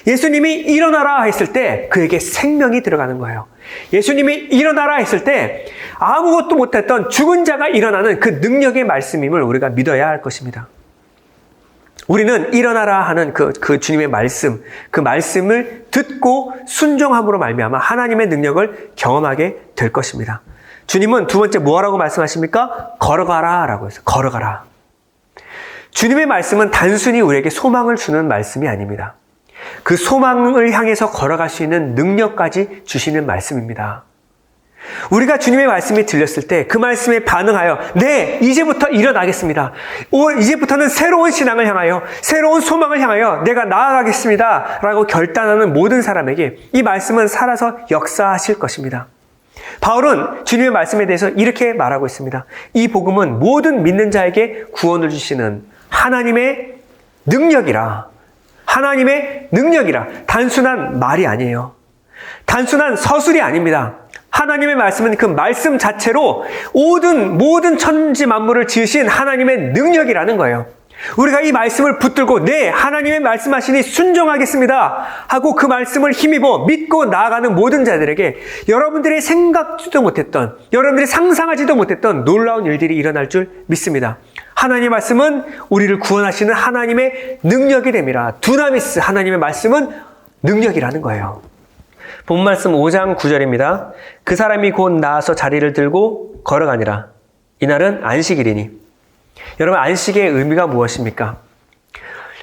예수님이 일어나라 했을 때 그에게 생명이 들어가는 거예요. 예수님이 일어나라 했을 때 아무것도 못했던 죽은 자가 일어나는 그 능력의 말씀임을 우리가 믿어야 할 것입니다. 우리는 일어나라 하는 그 주님의 말씀, 그 말씀을 듣고 순종함으로 말미암아 하나님의 능력을 경험하게 될 것입니다. 주님은 두 번째 뭐라고 말씀하십니까? 걸어가라 라고 해서 걸어가라. 주님의 말씀은 단순히 우리에게 소망을 주는 말씀이 아닙니다. 그 소망을 향해서 걸어갈 수 있는 능력까지 주시는 말씀입니다. 우리가 주님의 말씀이 들렸을 때 그 말씀에 반응하여 네, 이제부터 일어나겠습니다. 이제부터는 새로운 신앙을 향하여 새로운 소망을 향하여 내가 나아가겠습니다 라고 결단하는 모든 사람에게 이 말씀은 살아서 역사하실 것입니다. 바울은 주님의 말씀에 대해서 이렇게 말하고 있습니다. 이 복음은 모든 믿는 자에게 구원을 주시는 하나님의 능력이라. 하나님의 능력이라. 단순한 말이 아니에요. 단순한 서술이 아닙니다. 하나님의 말씀은 그 말씀 자체로 모든 천지 만물을 지으신 하나님의 능력이라는 거예요. 우리가 이 말씀을 붙들고 네, 하나님의 말씀하시니 순종하겠습니다 하고 그 말씀을 힘입어 믿고 나아가는 모든 자들에게 여러분들이 생각지도 못했던, 여러분들이 상상하지도 못했던 놀라운 일들이 일어날 줄 믿습니다. 하나님의 말씀은 우리를 구원하시는 하나님의 능력이 됨이라. 두나미스, 하나님의 말씀은 능력이라는 거예요. 본 말씀 5장 9절입니다. 그 사람이 곧 나아서 자리를 들고 걸어가니라. 이날은 안식일이니. 여러분, 안식의 의미가 무엇입니까?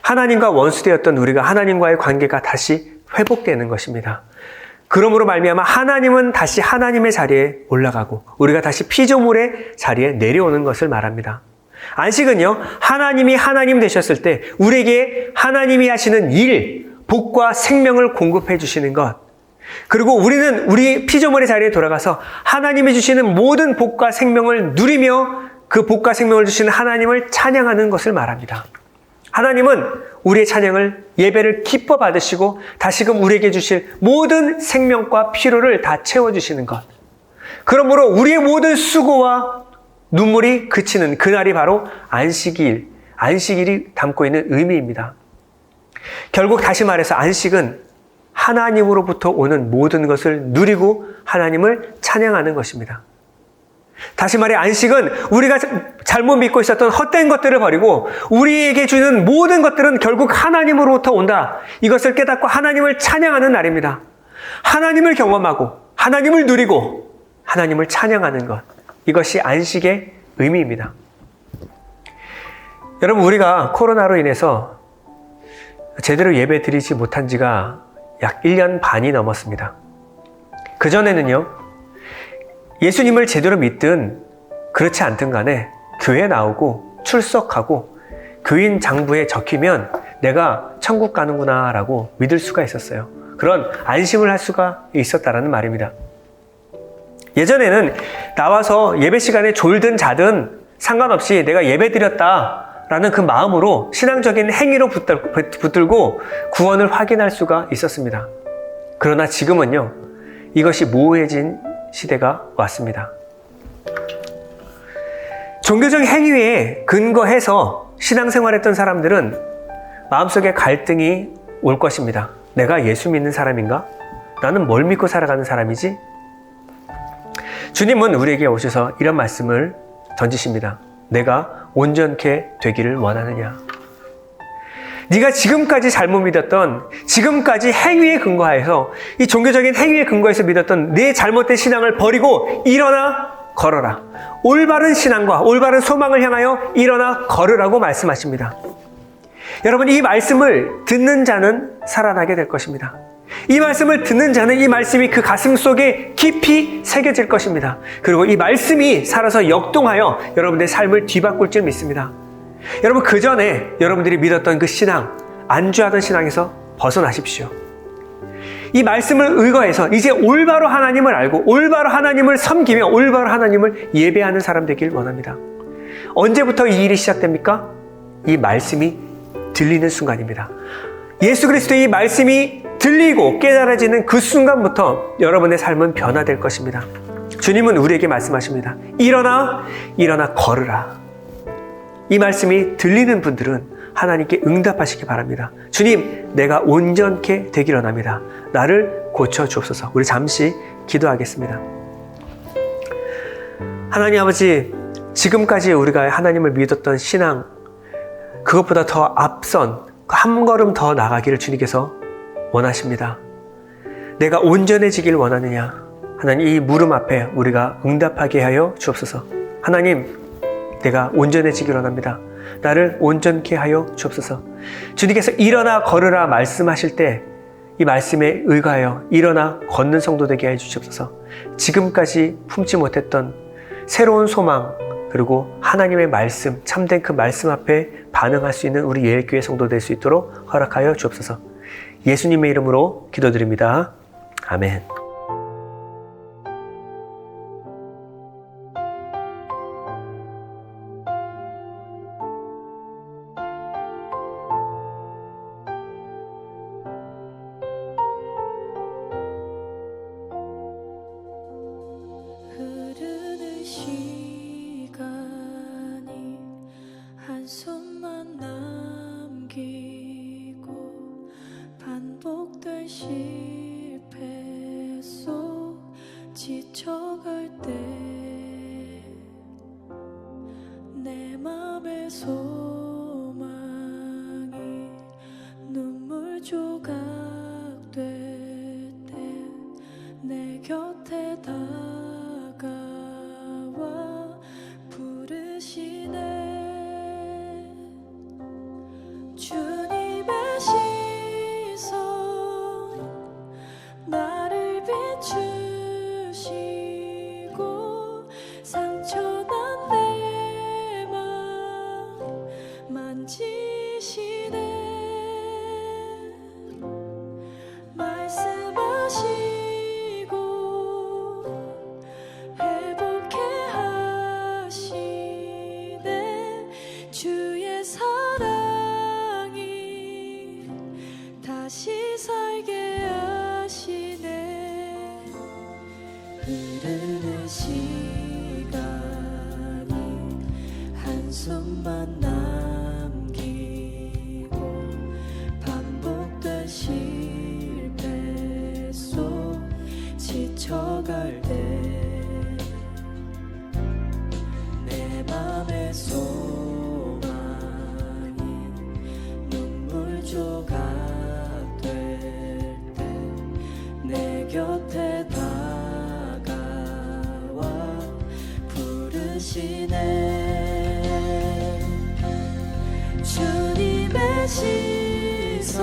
하나님과 원수되었던 우리가 하나님과의 관계가 다시 회복되는 것입니다. 그러므로 말미암아 하나님은 다시 하나님의 자리에 올라가고 우리가 다시 피조물의 자리에 내려오는 것을 말합니다. 안식은요, 하나님이 하나님 되셨을 때 우리에게 하나님이 하시는 일, 복과 생명을 공급해 주시는 것, 그리고 우리는 우리 피조물의 자리에 돌아가서 하나님이 주시는 모든 복과 생명을 누리며 그 복과 생명을 주시는 하나님을 찬양하는 것을 말합니다. 하나님은 우리의 찬양을, 예배를 기뻐 받으시고 다시금 우리에게 주실 모든 생명과 피로를 다 채워주시는 것. 그러므로 우리의 모든 수고와 눈물이 그치는 그날이 바로 안식일이 담고 있는 의미입니다. 결국 다시 말해서 안식은 하나님으로부터 오는 모든 것을 누리고 하나님을 찬양하는 것입니다. 다시 말해 안식은 우리가 잘못 믿고 있었던 헛된 것들을 버리고 우리에게 주는 모든 것들은 결국 하나님으로부터 온다. 이것을 깨닫고 하나님을 찬양하는 날입니다. 하나님을 경험하고 하나님을 누리고 하나님을 찬양하는 것. 이것이 안식의 의미입니다. 여러분, 우리가 코로나로 인해서 제대로 예배 드리지 못한 지가 약 1년 반이 넘었습니다. 그전에는요, 예수님을 제대로 믿든 그렇지 않든 간에 교회 나오고 출석하고 교인 장부에 적히면 내가 천국 가는구나 라고 믿을 수가 있었어요. 그런 안심을 할 수가 있었다라는 말입니다. 예전에는 나와서 예배 시간에 졸든 자든 상관없이 내가 예배 드렸다라는 그 마음으로 신앙적인 행위로 붙들고 구원을 확인할 수가 있었습니다. 그러나 지금은요, 이것이 모호해진 시대가 왔습니다. 종교적 행위에 근거해서 신앙생활했던 사람들은 마음속에 갈등이 올 것입니다. 내가 예수 믿는 사람인가? 나는 뭘 믿고 살아가는 사람이지? 주님은 우리에게 오셔서 이런 말씀을 던지십니다. 내가 온전케 되기를 원하느냐? 네가 지금까지 잘못 믿었던, 지금까지 행위에 근거해서, 이 종교적인 행위에 근거해서 믿었던 내 잘못된 신앙을 버리고 일어나 걸어라. 올바른 신앙과 올바른 소망을 향하여 일어나 걸으라고 말씀하십니다. 여러분, 이 말씀을 듣는 자는 살아나게 될 것입니다. 이 말씀을 듣는 자는 이 말씀이 그 가슴 속에 깊이 새겨질 것입니다. 그리고 이 말씀이 살아서 역동하여 여러분들의 삶을 뒤바꿀 줄 믿습니다. 여러분, 그 전에 여러분들이 믿었던 그 신앙, 안주하던 신앙에서 벗어나십시오. 이 말씀을 의거해서 이제 올바로 하나님을 알고 올바로 하나님을 섬기며 올바로 하나님을 예배하는 사람 되길 원합니다. 언제부터 이 일이 시작됩니까? 이 말씀이 들리는 순간입니다. 예수 그리스도의 이 말씀이 들리고 깨달아지는 그 순간부터 여러분의 삶은 변화될 것입니다. 주님은 우리에게 말씀하십니다. 일어나 걸으라. 이 말씀이 들리는 분들은 하나님께 응답하시기 바랍니다. 주님, 내가 온전케 되기를 원합니다. 나를 고쳐주옵소서. 우리 잠시 기도하겠습니다. 하나님 아버지, 지금까지 우리가 하나님을 믿었던 신앙, 그것보다 더 앞선 한 걸음 더 나가기를 주님께서 원하십니다. 내가 온전해지길 원하느냐? 하나님, 이 물음 앞에 우리가 응답하게 하여 주옵소서. 하나님, 내가 온전해지길 원합니다. 나를 온전케 하여 주옵소서. 주님께서 일어나 걸으라 말씀하실 때 이 말씀에 의거하여 일어나 걷는 성도 되게 해 주시옵소서. 지금까지 품지 못했던 새로운 소망, 그리고 하나님의 말씀, 참된 그 말씀 앞에 반응할 수 있는 우리 예일교회 성도 될 수 있도록 허락하여 주옵소서. 예수님의 이름으로 기도드립니다. 아멘. 실패했어 지쳐갈 때 내 맘의 소망이 눈물 조각 될 때 내 곁에 다가와 부르시네. 주님의 시선 나를 비추시고 상처난 내 맘 만지시네. 말씀하시고 회복해 하시네. 주의 사랑이 다시 살게 하시네. 흐르는 시간이 한숨만 남기고 반복된 실패 속 지쳐갈 때 내 맘의 소망이 눈물 조각 될 때 내 곁에 다가와 부르시네. 주님의 시선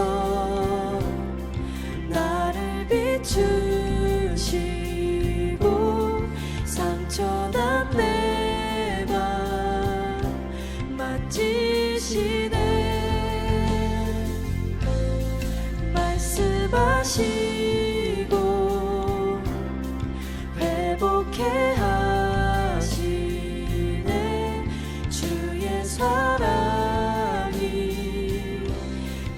나를 비추시고 상처난 내 맘 만지시네. 말씀하시고 회복해 하시네. 주의 사랑이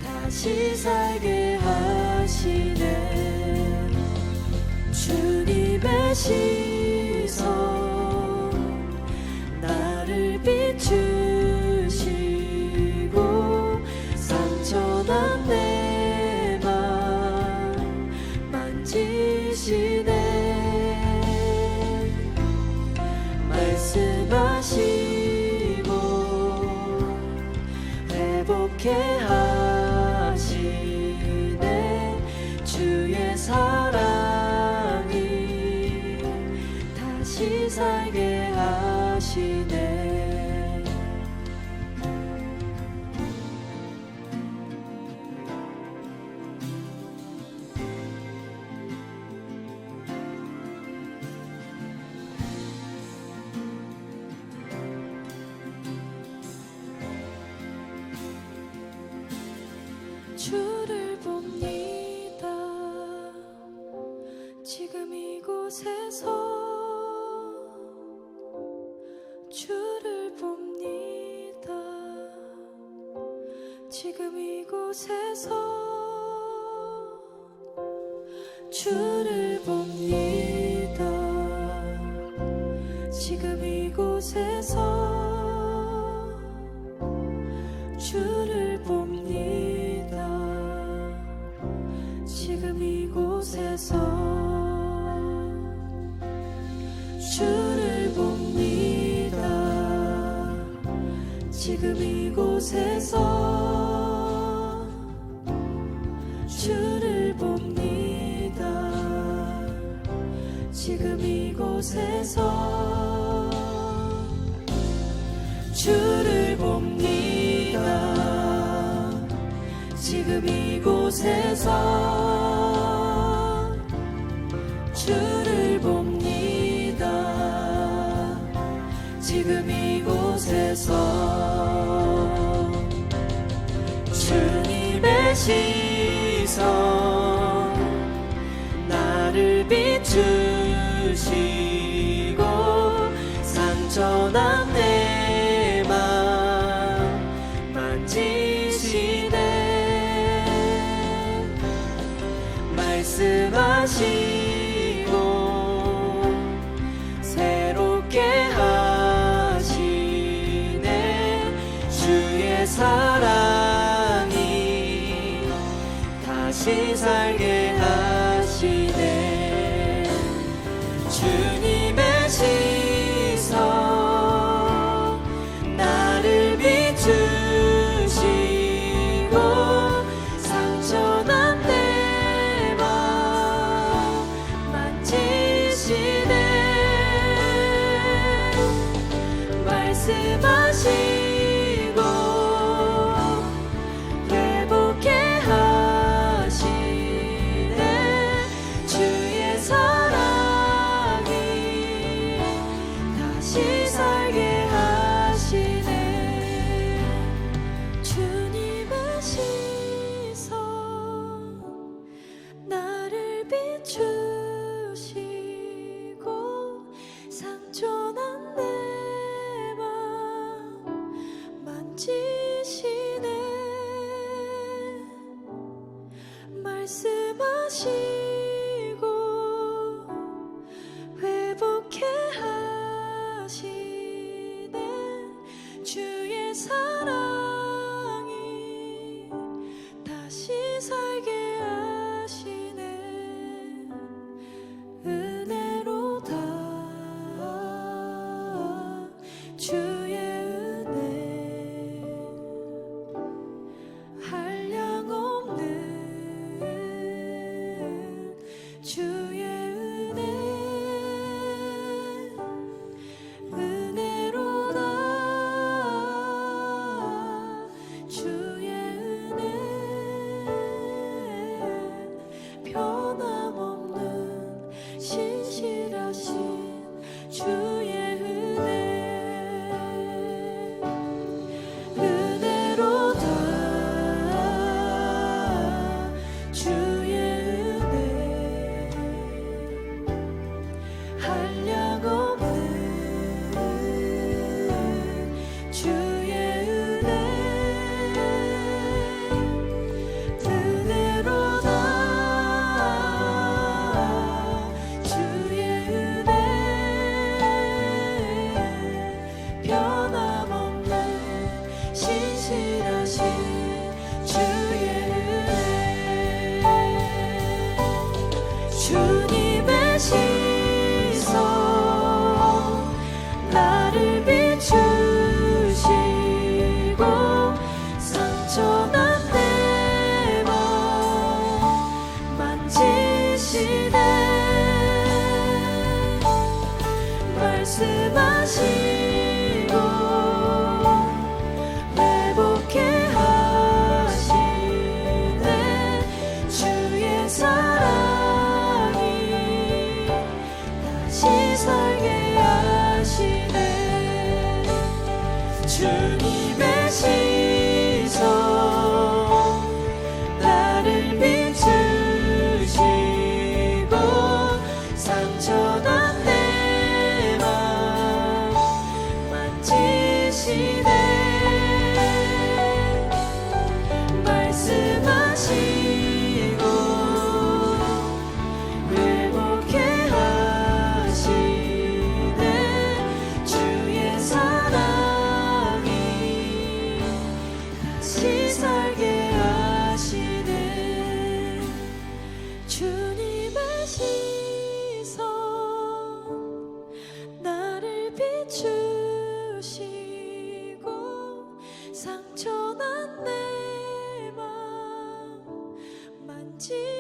다시 살게 하시네. 주님의 시선 나를 비추시고 상처난 내 맘 만지시네. 말씀하시고 회복해 하시네. 주의 사랑이 다시 살게 하시네. 주를 봅니다. 지금 이곳에서 주를 봅니다. 지금 이곳에서 주를 봅니다. 지금 이곳에서 주를 봅니다. 지금 이곳에서 주를 봅니다. 지금 이곳에서 주를 봅니다. 지금 이곳에서 주를 봅니다. 지금 이곳에서 주를 봅니다. 지금 이곳에서 주님의 시선 나를 비추시고 상처난 내 맘 만지시네. 말씀하시고 새롭게 하시네. 주의 사랑이 다시 다시 살게 하시네. 주님의 시선 나를 비추시고 상처난 내 맘 만지시네. 말씀하시고 회복해 하시네. 주의 사랑이 다시 살게 하시네. 주님의 시선 나를 비추시고 상처난 내 맘 만지시네. 말씀하시고 회복해 하시네. 주의 사랑이 다시 살게 하시네. 은혜로다 주의 은혜 한량없는 주의 은혜. 은혜로다 주의 은혜 변함없는 신실하신 주의 은혜. 은혜로다 주의 은혜 한량없는 주의 은혜. 은혜로다 주의 은혜 변함없는 신실하신 주의 은혜. 주님의 시선 나를 비추시고 상처난 내 맘 만지시네. 말씀하시고 회복해 하시네. 주의 사랑이 다시 살게 하시네. 주님의 시선 나를 비추시고 상처난 내 맘 만지시네. 말씀하시고 회복해 하시네. 주의 사랑이 다시 살게 하시네. 주님의 시선 나를 비추시고 상처난 내 맘 만지